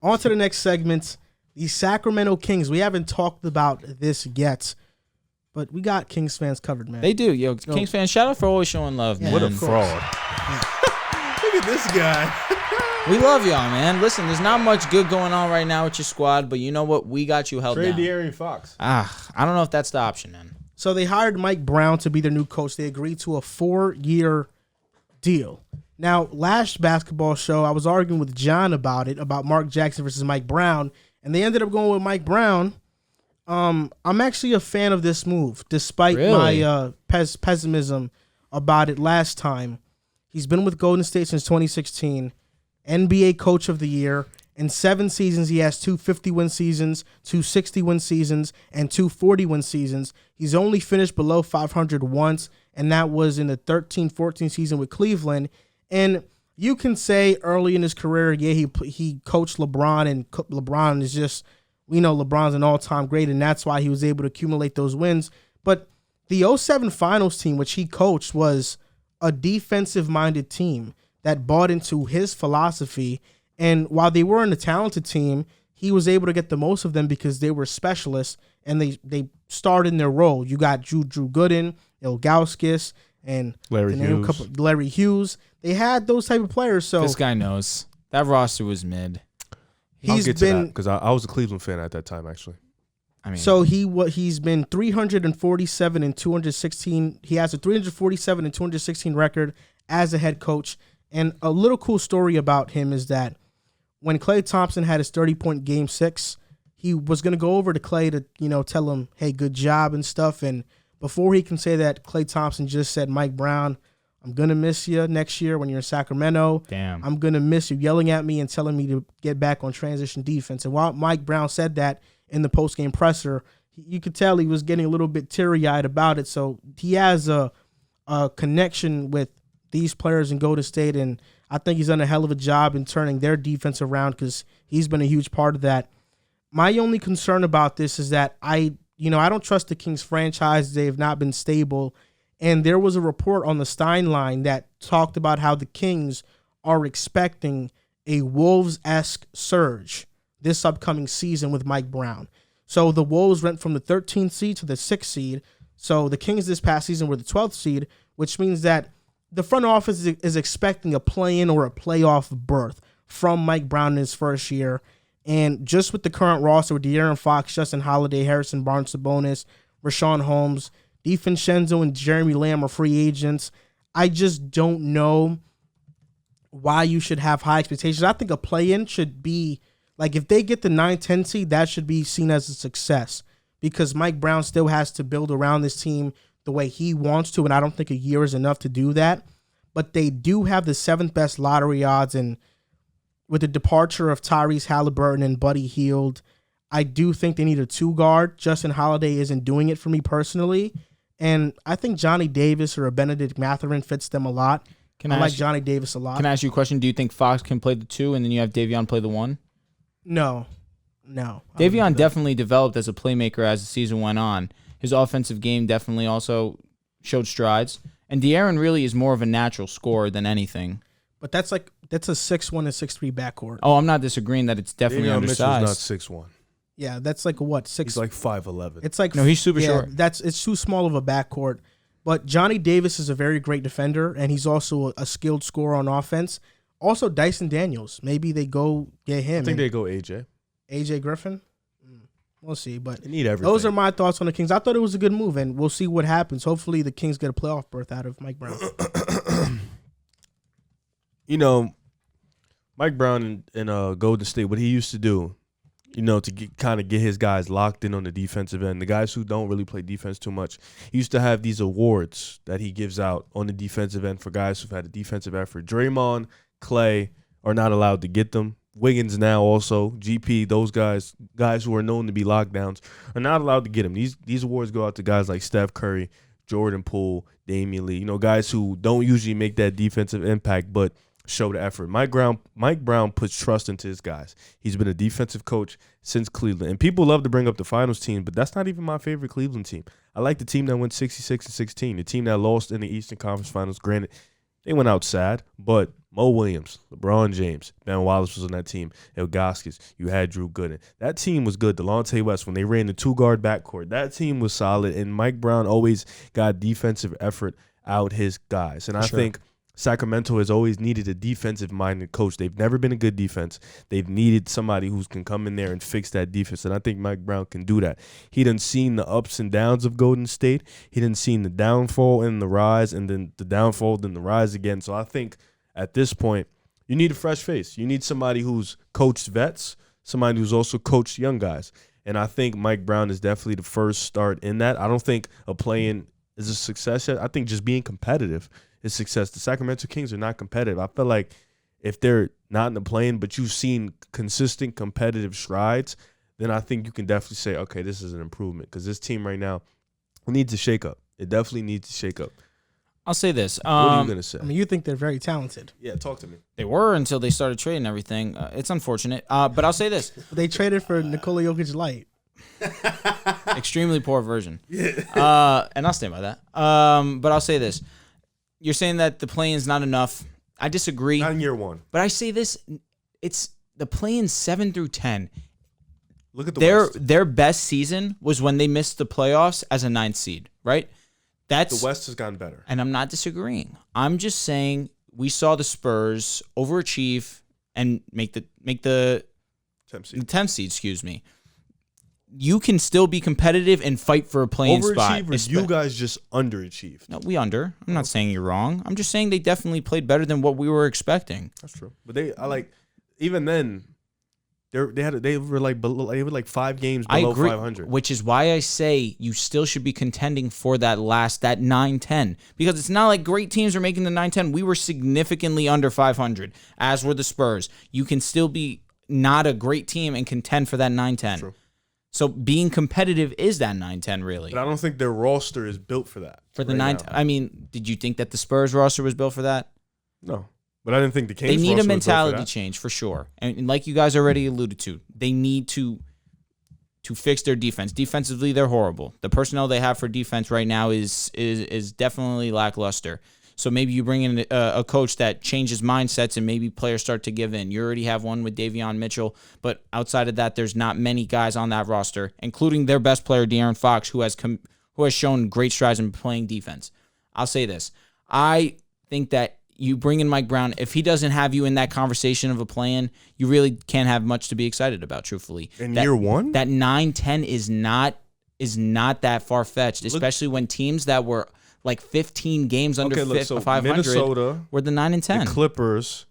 On to the next segment. The Sacramento Kings. We haven't talked about this yet, but we got Kings fans covered, man. They do. Yo, Kings fans, shout out for always showing love, man. What a fraud. Look at this guy. We love y'all, man. Listen, there's not much good going on right now with your squad, but you know what? We got you held Trade down. De'Aaron Fox. I don't know if that's the option, man. So they hired Mike Brown to be their new coach. They agreed to a 4-year deal. Now, last basketball show, I was arguing with John about it, about Mark Jackson versus Mike Brown, and they ended up going with Mike Brown. I'm actually a fan of this move, despite my pessimism about it last time. He's been with Golden State since 2016, NBA Coach of the Year. In 7 seasons, he has 2 50-win seasons, 2 60-win seasons, and 2 40-win seasons. He's only finished below 500 once, and that was in the 13-14 season with Cleveland. And you can say early in his career, yeah, he coached LeBron, and LeBron is just, we know LeBron's an all-time great, and that's why he was able to accumulate those wins. But the 07 Finals team, which he coached, was a defensive-minded team that bought into his philosophy. And while they weren't a talented team, he was able to get the most of them because they were specialists, and they starred in their role. You got Drew Gooden, Ilgauskas, and Larry Hughes. They had those type of players. So this guy knows that roster was mid. I'll get to that because I was a Cleveland fan at that time, actually. I mean, so he's been 347 and 216. He has a 347 and 216 record as a head coach. And a little cool story about him is that when Klay Thompson had his 30-point Game 6, he was going to go over to Klay to tell him, hey, good job and stuff. And before he can say that, Klay Thompson just said, Mike Brown, I'm going to miss you next year when you're in Sacramento. Damn. I'm going to miss you yelling at me and telling me to get back on transition defense. And while Mike Brown said that in the postgame presser, you could tell he was getting a little bit teary-eyed about it. So he has a connection with these players in Golden State, and I think he's done a hell of a job in turning their defense around because he's been a huge part of that. My only concern about this is that I don't trust the Kings franchise. They have not been stable. And there was a report on the Stein line that talked about how the Kings are expecting a Wolves-esque surge this upcoming season with Mike Brown. So the Wolves went from the 13th seed to the 6th seed. So the Kings this past season were the 12th seed, which means that the front office is expecting a play-in or a playoff berth from Mike Brown in his first year. And just with the current roster with De'Aaron Fox, Justin Holiday, Harrison Barnes, Sabonis, Rashawn Holmes, DiVincenzo and Jeremy Lamb are free agents. I just don't know why you should have high expectations. I think a play-in should be, like, if they get the 9-10 seed, that should be seen as a success because Mike Brown still has to build around this team the way he wants to, and I don't think a year is enough to do that. But they do have the 7th best lottery odds, and with the departure of Tyrese Halliburton and Buddy Hield, I do think they need a 2-guard. Justin Holiday isn't doing it for me personally. And I think Johnny Davis or a Benedict Mathurin fits them a lot. I like Johnny Davis a lot. Can I ask you a question? Do you think Fox can play the 2 and then you have Davion play the 1? No. Davion definitely developed as a playmaker as the season went on. His offensive game definitely also showed strides. And De'Aaron really is more of a natural scorer than anything. But that's a 6'1" and 6'3" backcourt. Oh, I'm not disagreeing that it's definitely undersized. Mitchell's not 6'1". Yeah, that's like what? He's like 5'11". It's like no, he's super short. It's too small of a backcourt. But Johnny Davis is a very great defender, and he's also a skilled scorer on offense. Also, Dyson Daniels. Maybe they go get him. I think they go AJ. AJ Griffin? We'll see. But they need everything. Those are my thoughts on the Kings. I thought it was a good move, and we'll see what happens. Hopefully the Kings get a playoff berth out of Mike Brown. Mike Brown in Golden State, what he used to do, to kind of get his guys locked in on the defensive end, the guys who don't really play defense too much, he used to have these awards that he gives out on the defensive end for guys who've had a defensive effort. Draymond, Clay are not allowed to get them. Wiggins now also, GP, those guys who are known to be lockdowns are not allowed to get them. These awards go out to guys like Steph Curry, Jordan Poole, Damian Lee, guys who don't usually make that defensive impact but show the effort. Mike Brown puts trust into his guys. He's been a defensive coach since Cleveland. And people love to bring up the finals team, but that's not even my favorite Cleveland team. I like the team that went 66-16, the team that lost in the Eastern Conference Finals. Granted, they went out sad, but Mo Williams, LeBron James, Ben Wallace was on that team. Ilgauskas, you had Drew Gooden. That team was good. Delonte West, when they ran the 2-guard backcourt, that team was solid. And Mike Brown always got defensive effort out his guys. And I think Sacramento has always needed a defensive-minded coach. They've never been a good defense. They've needed somebody who can come in there and fix that defense, and I think Mike Brown can do that. He done seen the ups and downs of Golden State. He done seen the downfall and the rise, and then the downfall, then the rise again. So I think at this point, you need a fresh face. You need somebody who's coached vets, somebody who's also coached young guys. And I think Mike Brown is definitely the first start in that. I don't think a play-in is a success yet. I think just being competitive is success. The Sacramento Kings are not competitive. I feel like if they're not in the play-in, but you've seen consistent competitive strides, then I think you can definitely say, okay, this is an improvement. Because this team right now needs a shake-up. It definitely needs a shake-up. I'll say this. What are you going to say? I mean, you think they're very talented. Yeah, talk to me. They were until they started trading everything. It's unfortunate. But I'll say this. They traded for Nikola Jokic Light. Extremely poor version. Yeah. And I'll stand by that. But I'll say this. You're saying that the play-in's not enough. I disagree. Not in year one. But I say this. It's the play-in 7 through 10. Look at the West. Their best season was when they missed the playoffs as a 9th seed, right? The West has gotten better. And I'm not disagreeing. I'm just saying we saw the Spurs overachieve and make the 10th seed, excuse me. You can still be competitive and fight for a play-in spot. Overachieve, or you guys just underachieved? No, we under. I'm not saying you're wrong. I'm just saying they definitely played better than what we were expecting. That's true. But even then, they were like 5 games below 500. Which is why I say you still should be contending for that 9-10. Because it's not like great teams are making the 9-10. We were significantly under 500, as were the Spurs. You can still be not a great team and contend for that 9-10. True. So being competitive is that 9-10 really. But I don't think their roster is built for that. For the 9, I mean, did you think that the Spurs roster was built for that? No. But I didn't think the Kings They need roster a was built for mentality that. change for sure. And like you guys already alluded to, they need to fix their defense. Defensively, they're horrible. The personnel they have for defense right now is definitely lackluster. So maybe you bring in a coach that changes mindsets and maybe players start to give in. You already have one with Davion Mitchell, but outside of that, there's not many guys on that roster, including their best player, De'Aaron Fox, who has shown great strides in playing defense. I'll say this. I think that you bring in Mike Brown, if he doesn't have you in that conversation of a plan, you really can't have much to be excited about, truthfully. Year one? That 9-10 is not that far-fetched, especially when teams that were like 15 games under 500 Minnesota were the 9 and 10. The Clippers,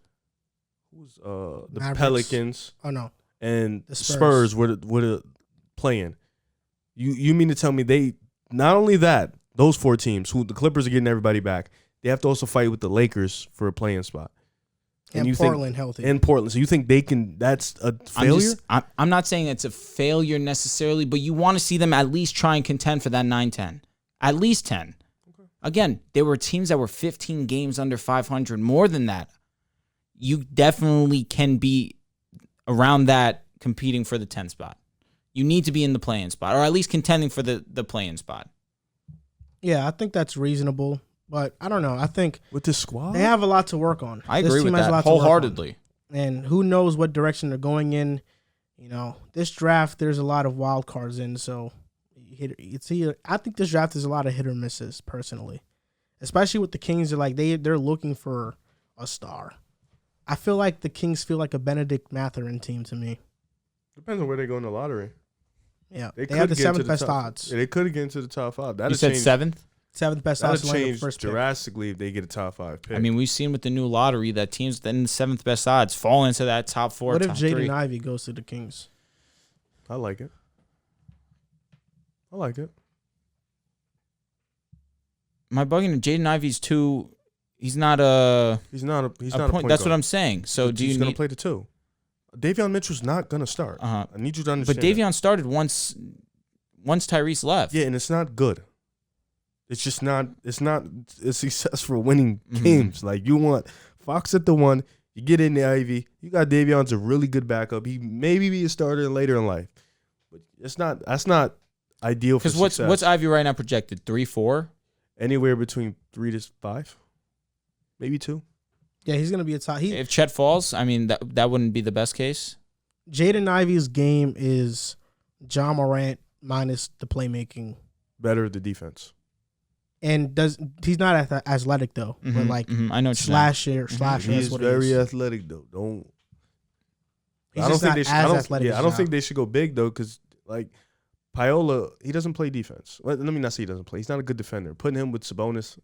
the Mavericks. Pelicans, and the Spurs were the playing. You mean to tell me they not only that, those 4 teams, who the Clippers are getting everybody back, they have to also fight with the Lakers for a playing spot. And you Portland healthy. And Portland. So you think they can? That's a failure? I'm not saying it's a failure necessarily, but you want to see them at least try and contend for that 9-10. At least 10. Okay. Again, there were teams that were 15 games under 500. More than that. You definitely can be around that competing for the 10 spot. You need to be in the play-in spot, or at least contending for the play-in spot. Yeah, I think that's reasonable. But I don't know. I think with the squad, they have a lot to work on. I agree with that wholeheartedly. And who knows what direction they're going in. You know, this draft, there's a lot of wild cards in. So I think this draft is a lot of hit or misses, personally. Especially with the Kings. They're looking for a star. I feel like the Kings feel like a Benedict Mathurin team to me. Depends on where they go in the lottery. Yeah, they have the 7th best odds. Yeah, they could get into the top 5. You said 7th? 7th best odds. That'll change drastically if they get a top 5 pick. I mean, we've seen with the new lottery that teams that in the 7th best odds fall into that top 4. What if top Jaden 3? Ivey goes to the Kings? I like it. My bugging Jaden Ivey's too. He's not a point. That's what I'm saying. So do you he's need gonna play the 2? Davion Mitchell's not gonna start. I need you to understand. But Davion started once Tyrese left. Yeah, and it's not good. It's just not. It's not a success for winning games. Like, you want Fox at the 1. You get in the Ivy. You got Davion's a really good backup. He maybe be a starter later in life, but it's not. That's not ideal for success. Because what's Ivy right now projected? 3-4. Anywhere between 3 to 5, maybe 2. Yeah, he's gonna be a top. If Chet falls, I mean that wouldn't be the best case. Jaden Ivey's game is John Morant minus the playmaking. Better the defense. And he's not athletic though, but like I know slasher. He's very athletic though. Don't. He's I don't just think not they should. as athletic. Yeah, as I don't Ja. think they should go big though, because like Paola, he doesn't play defense. Let me not say he doesn't play. He's not a good defender. Putting him with Sabonis,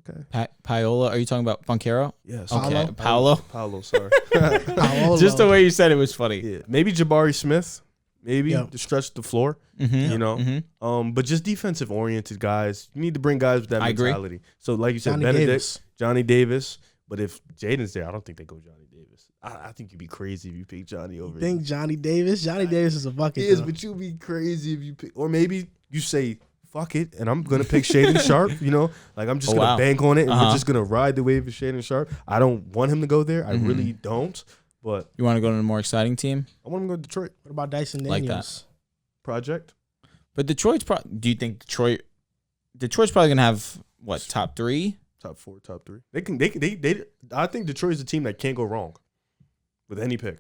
okay. Paola, are you talking about Banchero? Yes. Okay, Paolo. Paolo, sorry. Paolo. Just the way you said it was funny. Yeah, maybe Jabari Smith, maybe Yeah. to stretch the floor. Mm-hmm. You know, but just defensive oriented guys. You need to bring guys with that I agree. mentality. So like you said, Johnny Benedict, Davis. Johnny Davis. But if Jaden's there, I don't think they go Johnny Davis. I think you'd be crazy if you pick Johnny over. Think Johnny Davis? Johnny Davis is a bucket. He is, though. but you'd be crazy if you pick, or maybe you say fuck it, and I'm gonna pick Shaden Sharp. You know, like I'm just gonna bank on it, and we're just gonna ride the wave of Shaden Sharp. I don't want him to go there. I really don't. But You want to go to a more exciting team? I want him to go to Detroit. What about Dyson Like Daniels? Project. But Detroit's do you think Detroit's probably gonna have what, top 3? Top 4, top 3. They I think Detroit's a team that can't go wrong with any pick.